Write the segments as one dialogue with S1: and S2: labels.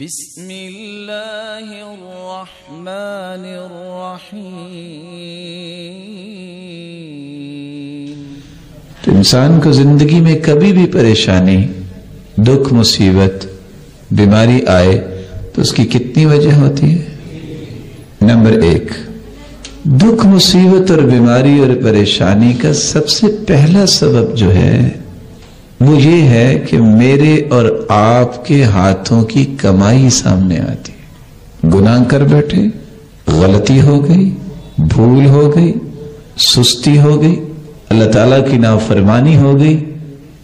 S1: بسم اللہ الرحمن الرحیم۔
S2: تو انسان کو زندگی میں کبھی بھی پریشانی، دکھ، مصیبت، بیماری آئے تو اس کی کتنی وجہ ہوتی ہے؟ نمبر 1، دکھ، مصیبت اور بیماری اور پریشانی کا سب سے پہلا سبب جو ہے وہ یہ ہے کہ میرے اور آپ کے ہاتھوں کی کمائی سامنے آتی ہے۔ گناہ کر بیٹھے، غلطی ہو گئی، بھول ہو گئی، سستی ہو گئی، اللہ تعالیٰ کی نافرمانی ہو گئی،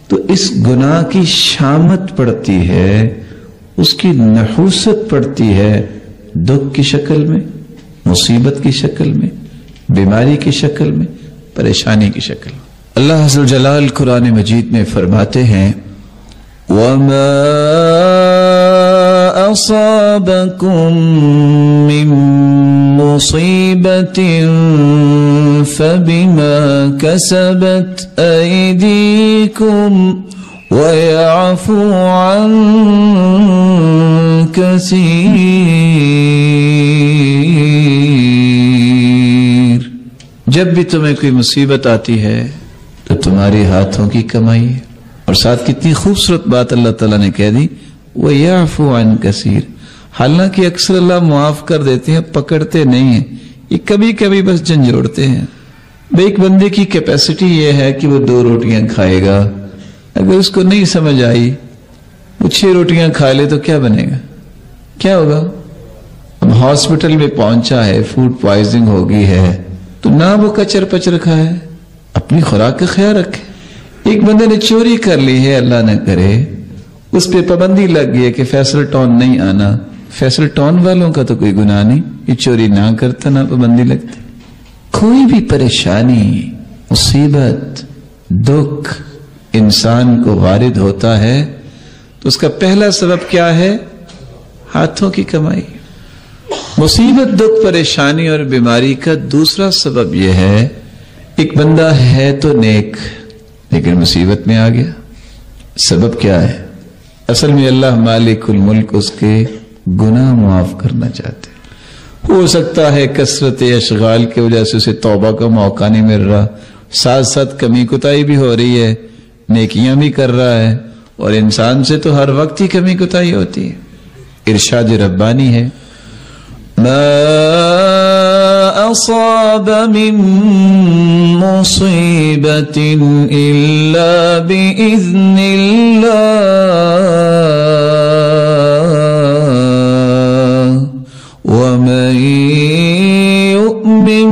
S2: تو اس گناہ کی شامت پڑتی ہے، اس کی نحوست پڑتی ہے دکھ کی شکل میں، مصیبت کی شکل میں، بیماری کی شکل میں، پریشانی کی شکل میں۔ اللہ عز و جلال قرآن مجید میں فرماتے ہیں
S1: وَمَا أَصَابَكُم مِّن مُّصِيبَةٍ فَبِمَا كَسَبَتْ أَيْدِيكُمْ وَيَعْفُو عَن كَثِيرٍ۔
S2: جب بھی تمہیں کوئی مصیبت آتی ہے تو تمہارے ہاتھوں کی کمائی ہے، اور ساتھ کتنی خوبصورت بات اللہ تعالیٰ نے کہہ دی، وَيَعْفُو عَن كَثِيرٍ۔ حالانکہ اکثر اللہ معاف کر دیتے ہیں، پکڑتے نہیں ہیں، یہ کبھی کبھی بس جھنجھوڑتے ہیں۔ ایک بندے کی کیپیسٹی یہ ہے کہ وہ 2 روٹیاں کھائے گا، اگر اس کو نہیں سمجھ آئی وہ 6 روٹیاں کھا لے تو کیا بنے گا، کیا ہوگا؟ اب ہاسپٹل میں پہنچا ہے، فوڈ پوائزنگ ہو گئی ہے، تو نہ وہ کچر پچر کھائے، اپنی خوراک کا خیال رکھے۔ ایک بندے نے چوری کر لی ہے، اللہ نہ کرے، اس پہ پابندی لگ گئی ہے کہ فیصل ٹاؤن نہیں آنا، فیصل ٹاؤن والوں کا تو کوئی گناہ نہیں، یہ چوری نہ کرتا، نہ پابندی لگتی۔ کوئی بھی پریشانی، مصیبت، دکھ انسان کو وارد ہوتا ہے تو اس کا پہلا سبب کیا ہے؟ ہاتھوں کی کمائی۔ مصیبت، دکھ، پریشانی اور بیماری کا دوسرا سبب یہ ہے، ایک بندہ ہے تو نیک لیکن مصیبت میں آ گیا۔ سبب کیا ہے؟ اصل میں اللہ مالک الملک اس کے گناہ معاف کرنا چاہتے ہیں۔ ہو سکتا ہے کثرت اشغال کی وجہ سے اسے توبہ کا موقع نہیں مل رہا، ساتھ ساتھ کمی کوتاہی بھی ہو رہی ہے، نیکیاں بھی کر رہا ہے، اور انسان سے تو ہر وقت ہی کمی کوتاہی ہوتی ہے۔ ارشاد ربانی ہے،
S1: ما أصاب من مصيبة إلا بإذن الله ومن يؤمن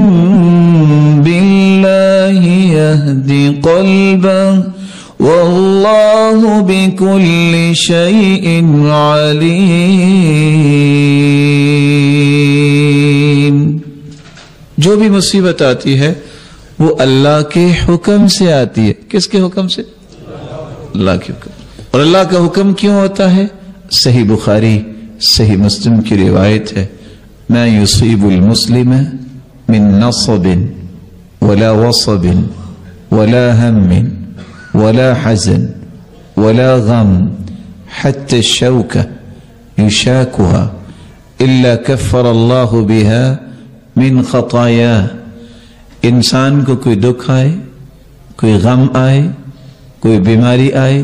S1: بالله يهد قلبه والله بكل شيء عليم۔
S2: جو بھی مصیبت آتی ہے وہ اللہ کے حکم سے آتی ہے۔ کس کے حکم سے؟ اللہ کے حکم۔ اور اللہ کا حکم کیوں ہوتا ہے؟ صحیح بخاری، صحیح مسلم کی روایت ہے، ما يصيب المسلم من نصب ولا وصب ولا هم ولا حزن ولا غم حتى الشوكة يشاكها إلا كفر الله بها من خطایا۔ انسان کو کوئی دکھ آئے، کوئی غم آئے، کوئی بیماری آئے،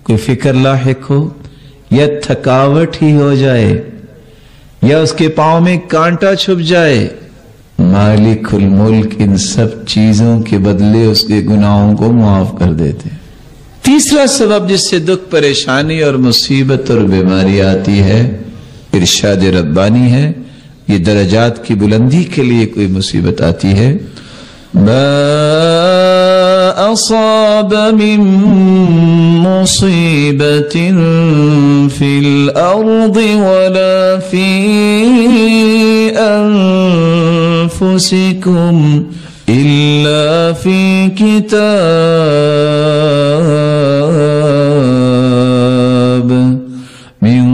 S2: کوئی فکر لاحق ہو، یا تھکاوٹ ہی ہو جائے، یا اس کے پاؤں میں کانٹا چھپ جائے، مالک الملک ان سب چیزوں کے بدلے اس کے گناہوں کو معاف کر دیتے۔ تیسرا سبب جس سے دکھ، پریشانی اور مصیبت اور بیماری آتی ہے، ارشاد ربانی ہے، یہ درجات کی بلندی کے لیے کوئی مصیبت آتی ہے۔
S1: ما أصاب من مصيبة في الأرض ولا في أنفسكم إلا في كتاب من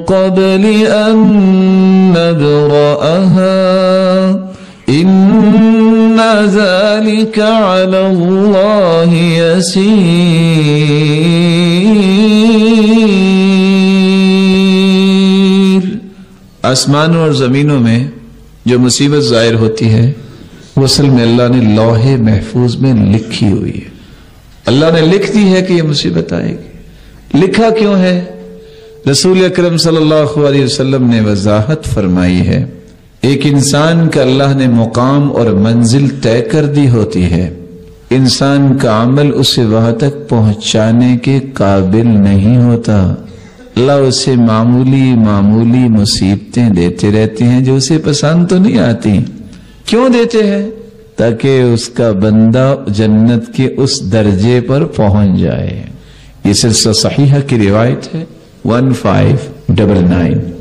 S1: قبل أن نبرأها إن ذلك على الله يسير۔
S2: آسمانوں اور زمینوں میں جو مصیبت ظاہر ہوتی ہے وہ اصل میں اللہ نے لوح محفوظ میں لکھی ہوئی ہے. اللہ نے لکھ دی ہے کہ یہ مصیبت آئے گی. لکھا کیوں ہے؟ رسول اکرم صلی اللہ علیہ وسلم نے وضاحت فرمائی ہے. ایک انسان کا اللہ نے مقام اور منزل طے کر دی ہوتی ہے. انسان کا عمل اسے وہاں تک پہنچانے کے قابل نہیں ہوتا. اللہ اسے معمولی مصیبتیں دیتے رہتے ہیں جو اسے پسند تو نہیں آتی. کیوں دیتے ہیں؟ تاکہ اس کا بندہ جنت کے اس درجے پر پہنچ جائے. یہ سلسلہ صحیحہ کی روایت ہے 1599.